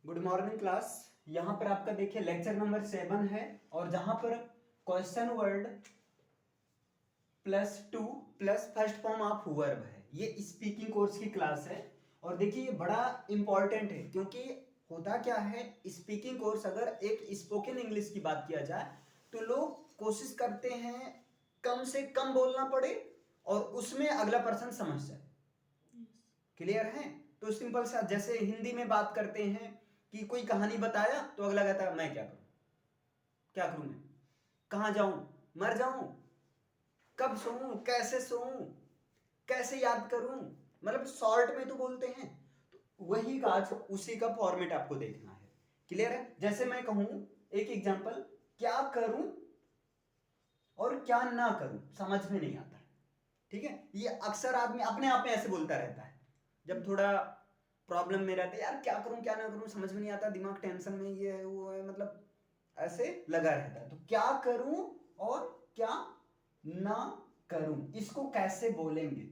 Good morning class. यहाँ पर आपका देखिए लेक्चर नंबर 7 है और जहां पर question word +2 plus first form of verb है। ये स्पीकिंग कोर्स की क्लास है और देखिए ये बड़ा इंपॉर्टेंट है क्योंकि होता क्या है, स्पीकिंग कोर्स अगर एक स्पोकन इंग्लिश की बात किया जाए तो लोग कोशिश करते हैं कम से कम बोलना पड़े और उसमें अगला पर्सन समझ जाए। क्लियर है? तो सिंपल सा जैसे हिंदी में बात करते हैं कि कोई कहानी बताया तो अगला कहता है मैं क्या करूं, क्या करूं, मैं कहां जाऊं, मर जाऊं, कब सोऊं, कैसे सोऊं, कैसे याद करूं, मतलब शॉर्ट में तो बोलते हैं। तो वही काज उसी का फॉर्मेट आपको देखना है। क्लियर है? जैसे मैं कहूं एक एग्जांपल, क्या करूं और क्या ना करूं समझ में नहीं आता है। ठीक है? ये अक्सर आदमी अपने आप में ऐसे बोलता रहता है जब थोड़ा प्रॉब्लम में रहते, यार क्या करूं क्या ना करूं समझ में नहीं आता, दिमाग टेंशन में, ये है वो है, मतलब ऐसे लगा रहता है। तो क्या करूं और क्या ना करूं इसको कैसे बोलेंगे?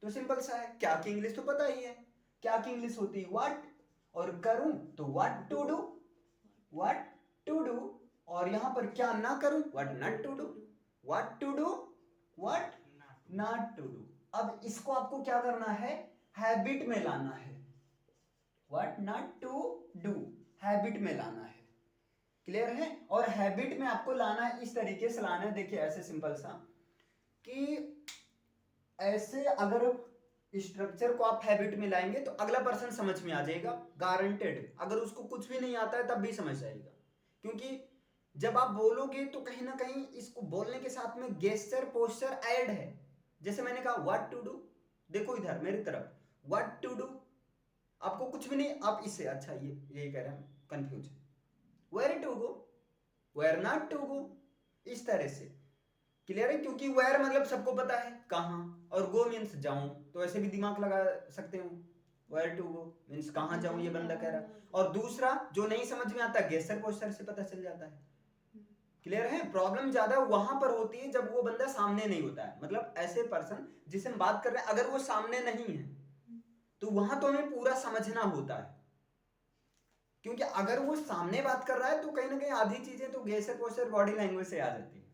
तो सिंपल सा है, क्या की इंग्लिश तो पता ही है। क्या की इंग्लिश होती है व्हाट, और करूं तो what to do, what to do. और यहां पर क्या ना करूं, what not to do, what to do, what not to do. अब इसको आपको क्या करना है, हैबिट में लाना है। What not to do habit में लाना है। क्लियर है? और हैबिट में आपको लाना है, इस तरीके से लाना है। देखिए ऐसे सिंपल सा कि ऐसे अगर स्ट्रक्चर को आप हैबिट में लाएंगे तो अगला पर्सन समझ में आ जाएगा, गारंटेड। अगर उसको कुछ भी नहीं आता है तब भी समझ जाएगा, क्योंकि जब आप बोलोगे तो कहीं ना कहीं इसको बोलने के साथ में गेस्चर पोस्चर ऐड है। जैसे मैंने कहा व्हाट टू डू, देखो इधर मेरी तरफ, व्हाट टू डू, आपको कुछ भी नहीं, आप इससे अच्छा ये कह रहे हैं confuse, where to go, where not to go, इस तरह से। क्लियर है? क्योंकि वेयर मतलब सबको पता है कहां, और गो मीन्स जाऊं, तो ऐसे भी दिमाग लगा सकते हो। वेयर टू गो मीन्स कहां जाऊं, ये बंदा कह रहा है। और दूसरा जो नहीं समझ में आता, गेस्चर पोस्चर से पता चल जाता है। क्लियर है? प्रॉब्लम ज्यादा वहां पर होती है जब वो बंदा सामने नहीं होता है, मतलब ऐसे पर्सन जिसे हम बात कर रहे हैं अगर वो सामने नहीं है तो वहां तो हमें पूरा समझना होता है, क्योंकि अगर वो सामने बात कर रहा है तो कहीं ना कहीं आधी चीजें तो गेस्चर पोस्चर बॉडी लैंग्वेज से आ जाती है।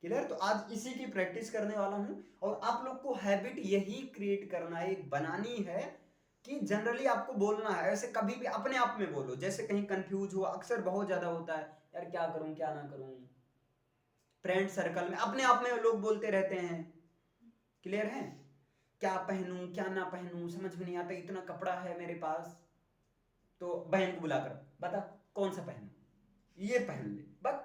क्लियर? तो आज इसी की प्रैक्टिस करने वाला हूं और आप लोग को हैबिट यही क्रिएट करना है, बनानी है कि जनरली आपको बोलना है। ऐसे कभी भी अपने आप में बोलो, जैसे कहीं कंफ्यूज हो, अक्सर बहुत ज्यादा होता है, यार क्या करूं क्या ना करूं, फ्रेंड सर्कल में अपने आप में लोग बोलते रहते हैं। क्लियर है? क्या पहनूं क्या ना पहनूं समझ में नहीं आता, इतना कपड़ा है मेरे पास, तो बहन को बुलाकर बता कौन सा पहनूं, ये पहन ले, बस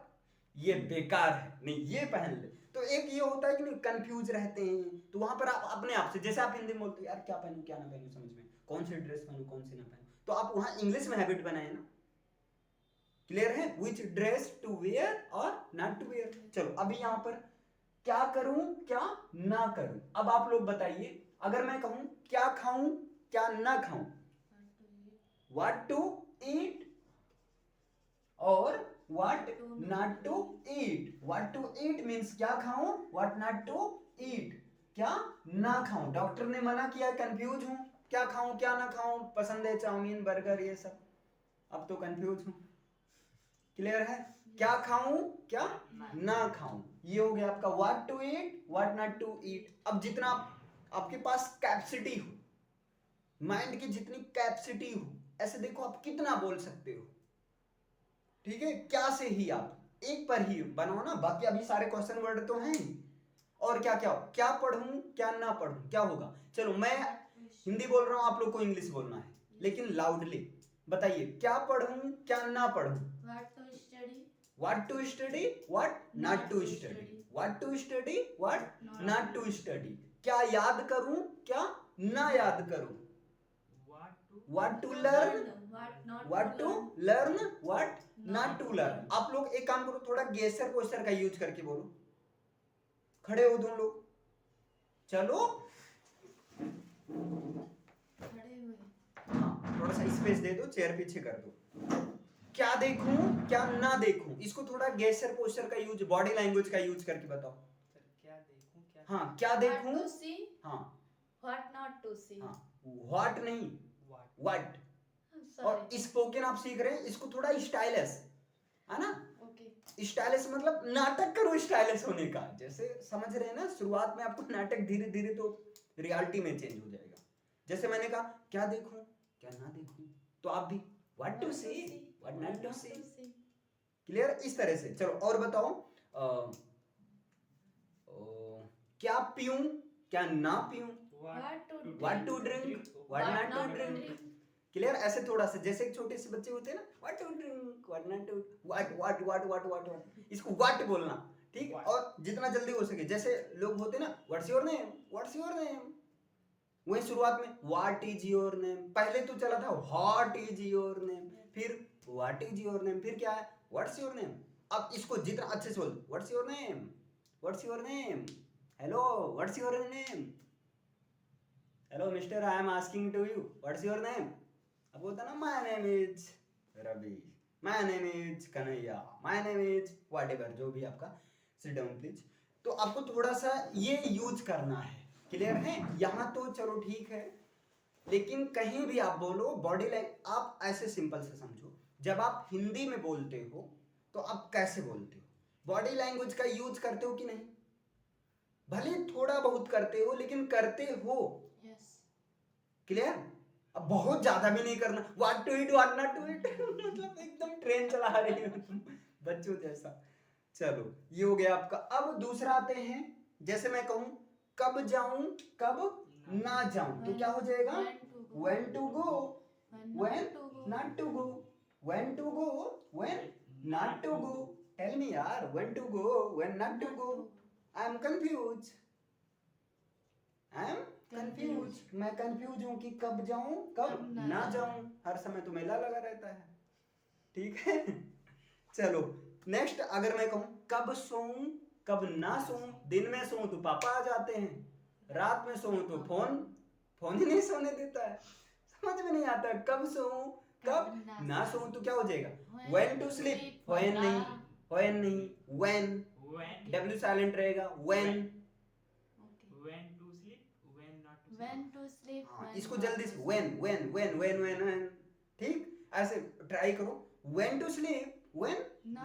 ये बेकार है, नहीं ये पहन ले। तो एक ये होता है कि नहीं, कंफ्यूज रहते हैं। तो वहां पर आप अपने आप से, जैसे आप हिंदी में बोलते हो यार क्या पहनूं क्या ना पहनूं समझ में, कौन सी ड्रेस पहनूं कौन सी ना पहनूं, तो आप वहां इंग्लिश में हैबिट बनाए ना। क्लियर है? विच ड्रेस टू वेयर और नॉट टू वेयर। चलो अभी यहां पर क्या करूं क्या ना करूं, अब आप लोग बताइए। अगर मैं कहूं क्या खाऊं क्या ना खाऊं, व्हाट टू ईट और what not to eat. What to eat means क्या खाऊं, व्हाट नॉट टू ईट क्या ना खाऊं। डॉक्टर ने मना किया, कंफ्यूज हूं, क्या खाऊं क्या ना खाऊं, पसंद है चाउमीन बर्गर ये सब, अब तो कंफ्यूज हूं। क्लियर है? क्या खाऊं क्या ना खाऊं, ये हो गया आपका what to eat what not to eat. अब जितना आपके पास कैपेसिटी हो, माइंड की जितनी कैपेसिटी हो, ऐसे देखो आप कितना बोल सकते हो। ठीक है? क्या से ही आप एक पर ही बनाओ ना, बाकी अभी सारे क्वेश्चन वर्ड तो हैं ही। और क्या क्या क्या पढ़ूं क्या ना पढ़ूं, क्या होगा। चलो मैं हिंदी बोल रहा हूं, आप लोग को इंग्लिश बोलना है लेकिन लाउडली। बताइए क्या पढ़ूं क्या ना पढ़ूं, What to study? What to study what not to study, what to study what not to study. क्या याद करूं क्या ना याद करूं, what to learn What not what to to learn? Learn what not to learn. आप लोग एक काम करो, थोड़ा गेस्चर पोस्चर का यूज करके बोलो। खड़े हो तुम लोग, चलो खड़े हुए। हाँ थोड़ा सा स्पेस दे दो, चेयर पीछे कर दो। क्या देखूं क्या ना देखूं, इसको थोड़ा गेस्चर पोस्चर का यूज, बॉडी लैंग्वेज का यूज करके बताओ। क्या देखूं क्या हाँ क्या देखूं, What to see? हाँ What not to see? हाँ, व्हाट नहीं व्हाट व्हाट, और स्पोकन आप सीख रहे हैं, इसको थोड़ा स्टाइलिश है ना, ओके स्टाइलिश मतलब नाटक करो स्टाइलिश होने का, जैसे समझ रहे हैं ना, शुरुआत में आपको नाटक धीरे धीरे तो रियलिटी में चेंज हो जाएगा। जैसे मैंने कहा क्या देखूं क्या ना देखूं, तो आप भी what to see what not to see, clear, इस तरह से। चलो और बताओ, क्या पीऊं क्या ना पीऊं, what to drink what not to drink, clear. ऐसे थोड़ा सा जैसे एक छोटे से बच्चे होते हैं ना, what to drink what not to, what, इसको व्हाट बोलना, ठीक। और जितना जल्दी हो सके, जैसे लोग होते हैं ना, व्हाट्स योर नेम, वही शुरुआत में व्हाट इज योर नेम, पहले तो चला था व्हाट इज योर नेम, फिर व्हाट इज योर नेम, फिर क्या है व्हाट्स योर नेम। अब इसको जितना अच्छे से बोल, what's your name, hello what's your name, hello mister I am asking to you what's your name. अब बोलता ना my name is Ravi, my name is Kanhaiya, my name is whatever, जो भी आपका, सिट डाउन प्लीज। तो आपको थोड़ा सा ये यूज करना है, क्लियर है। यहाँ तो चलो ठीक है, लेकिन कहीं भी आप बोलो बॉडी लैंग्वेज, आप ऐसे सिंपल से समझो, जब आप हिंदी में बोलते हो तो आप कैसे बोलते हो, बॉडी लैंग्वेज का यूज करते हो कि नहीं, भले थोड़ा बहुत करते हो लेकिन करते हो, यस क्लियर। अब बहुत ज्यादा भी नहीं करना, what to eat what not to eat मतलब एकदम ट्रेन चला रही हो बच्चों जैसा। चलो ये हो गया आपका। अब दूसरा आते हैं, जैसे मैं कहूं कब जाऊं कब ना जाऊं, तो क्या हो जाएगा, when to go when not to go, when to go when not to go, tell me यार, when to go when not to go, I am confused, मैं कंफ्यूज हूं कि कब जाऊं कब ना जाऊं, हर समय तो मेला लगा रहता है, ठीक है चलो नेक्स्ट, अगर मैं कहूं कब सोऊं कब ना सोऊं, दिन में सोऊं तो पापा आ जाते हैं, रात में सोऊं तो फोन ही नहीं सोने देता है, समझ में नहीं आता, कब सोऊं कब ना सोऊं, तो क्या हो जाएगा, when to sleep, when नहीं when, w साइलेंट रहेगा, when when to sleep when इसको जल्दी से when, ठीक, ऐसे ट्राई करो, when to sleep when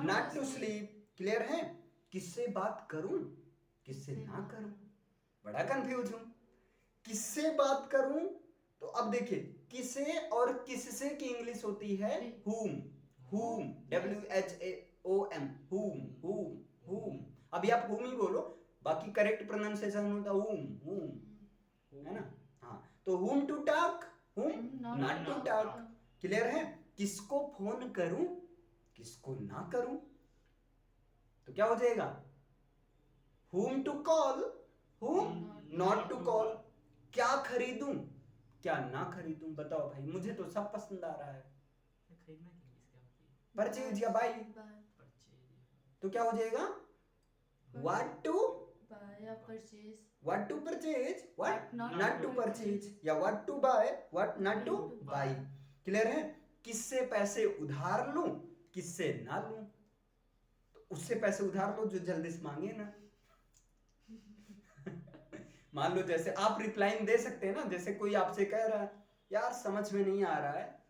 not to sleep, clear है। किससे बात करूं किससे ना करूं, बड़ा कंफ्यूज हूं, किससे बात करूं, तो अब देखिए किसे और किससे की इंग्लिश होती है whom, WHAOM, whom, अभी आप whom ही बोलो, बाकी करेक्ट प्रोनाउंसिएशन होता whom, है ना, हाँ, तो whom to talk, whom not to talk, clear है। किसको फोन करूं किसको ना करूं, तो क्या हो जाएगा, whom to call, whom not to call, क्या खरीदूं क्या ना खरीदूं, बताओ भाई, मुझे तो सब पसंद आ रहा है, खरीदना की इंग्लिश क्या होती है, परचेज या बाई, परचेज, तो क्या हो जाएगा, what to buy or purchase, what to purchase what not not to purchase, या what to buy what not to buy, clear है। किससे पैसे उधार लूं किससे ना लूं, तो उससे पैसे उधार लो जो जल्दी से मांगे ना मान लो जैसे आप रिप्लाई दे सकते हैं ना, जैसे कोई आपसे कह रहा है यार समझ में नहीं आ रहा है,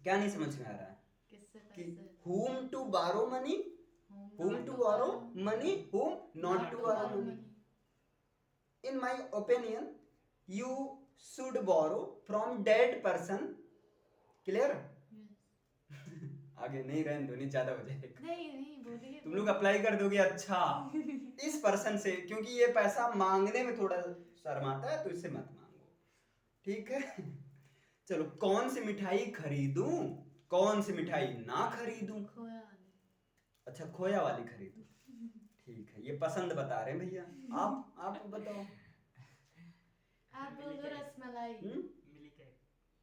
क्या नहीं समझ में आ रहा है, किससे कि पैसे, whom to borrow money, whom to borrow money, whom not to borrow money. In my opinion, you should borrow from dead person. Clear? आगे नहीं रहने दो, नहीं ज्यादा हो जाएगा, नहीं बोलिए, तुम लोग अप्लाई कर दोगे, अच्छा इस पर्सन से, क्योंकि ये पैसा मांगने में थोड़ा शर्माता है, तो इससे मत मांगो, ठीक है चलो, कौन सी मिठाई खरीदूं कौन सी मिठाई ना खरीदूं, खोया वाली, अच्छा खोया वाली खरीदूं, ठीक है, ये पसंद बता रहे हैं भैया, आप बताओ, आप बोल दो रसमलाई, मिली केक,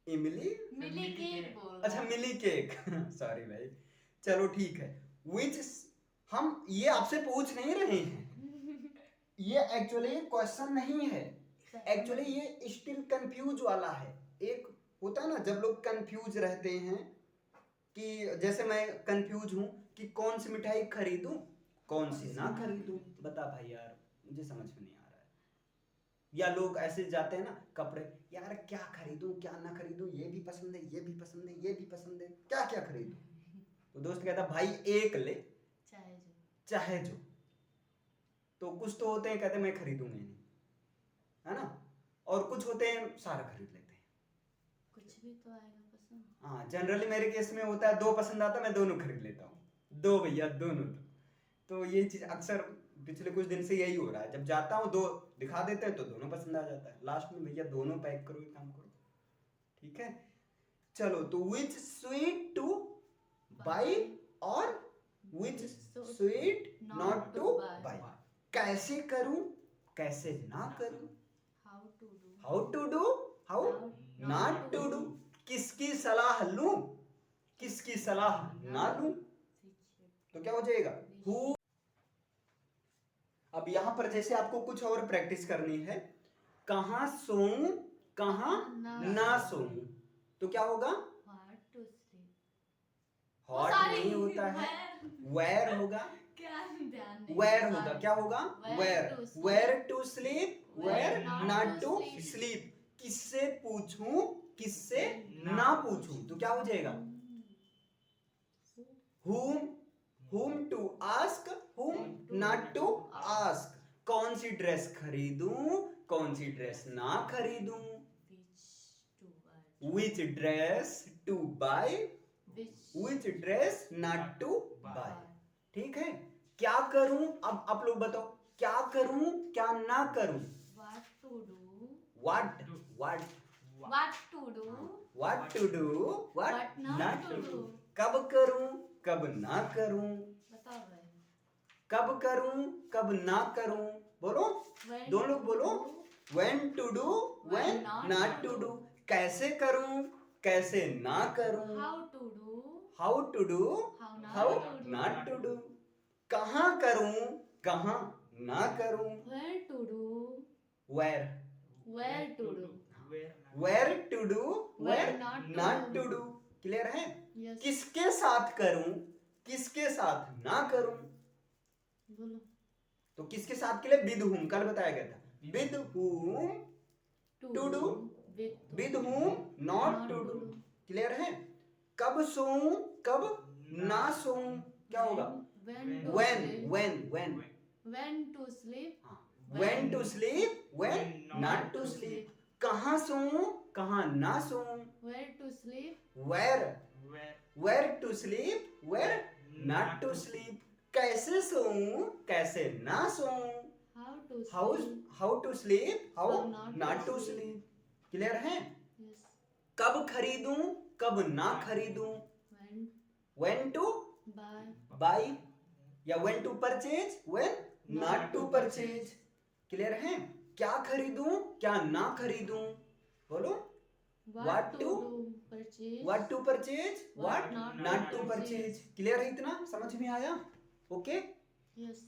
इमली, मिली केक बोल, अच्छा मिली केक सॉरी भाई, चलो ठीक है, विच, हम ये आपसे पूछ नहीं रहे हैं, ये एक्चुअली क्वेश्चन नहीं है, एक्चुअली ये स्टिल कंफ्यूज वाला है, एक होता है ना जब लोग कंफ्यूज रहते हैं, कि जैसे मैं कंफ्यूज हूं कि कौन सी मिठाई खरीदूं कौन सी ना खरीदूं, बता भाई यार मुझे समझ में नहीं आ रहा है, या लोग ऐसे जाते हैं ना कपड़े, यार क्या खरीदूं क्या ना खरीदूं, ये भी पसंद है ये भी पसंद पसंद है, ये भी पसंद है, क्या क्या खरीदूं? तो दोस्त कहता भाई एक ले, चाहे जो चाहे जो। तो कुछ तो होते हैं कहते मैं खरीदूंगा ही नहीं, है ना, और कुछ होते हैं सारा खरीद लेते हैं। कुछ भी तो आएगा पसंद। हाँ, जनरली मेरे केस में होता है दो पसंद आता, मैं दोनों खरीद लेता हूँ, दो भैया दोनों। तो ये चीज अक्सर पिछले कुछ दिन से यही हो रहा है, जब जाता हूँ दो दिखा देते हैं तो दोनों पसंद आ जाता है, लास्ट में भैया दोनों पैक करो, एक काम करो, ठीक है। चलो, तो विच स्वीट टू बाई और which sweet not to buy, कैसे करूं कैसे ना करूं, how to do how to do how not to do, किसकी सलाह लूं किसकी सलाह ना लूं। तो क्या हो जाएगा हु। अब यहां पर जैसे आपको कुछ और प्रैक्टिस करनी है, कहां सोऊं कहां ना सोऊं, तो क्या होगा व्हाट टू स्लीप, हॉट नहीं होता है, वेयर होगा, क्या ध्यान नहीं, वेयर होगा, क्या होगा where, to sleep, where to sleep, where where not not to to sleep, sleep, किससे पूछूं किससे ना पूछूं, तो क्या हो जाएगा whom to ask, whom not to ask, कौन सी ड्रेस खरीदूं कौन सी ड्रेस ना खरीदूं, which to buy, which dress to buy, which dress not to buy, ठीक है। क्या करूं, अब आप लोग बताओ, क्या करूं क्या ना करूं, what to do, what what what to do, what to do, what not to do, कब करूं कब ना करूं, बताओ भाई, कब करूं कब ना करूं, बोलो when दोनों लोग to बोलो, do, when to do when not to do, कैसे करूं कैसे ना करूं, how to do, how to do how how not to do, not to do, कहां करूं कहां ना करूं, where to do, where where to do, where to do where Where not to do, clear है। yes, किसके साथ करूं किसके साथ ना करूं, बोलो, तो किसके साथ के लिए विद whom, कल बताया गया था with whom to do, with whom not to do, clear है। कब सोऊं कब ना सोऊं, क्या होगा when when to sleep, when to sleep when not to sleep, कहां सोऊं कहां ना सोऊं, where to sleep, where to sleep where not to sleep, कैसे सोऊं कैसे ना सोऊं, how to sleep, how to sleep how How not to sleep, clear है। yes, कब खरीदूं कब ना खरीदूं, when to buy, buy या when to purchase when not to purchase, clear है। क्या खरीदूं क्या ना खरीदूं, बोलो what to purchase, what to purchase what not not to to purchase, clear है, इतना समझ में आया, ओके। yes.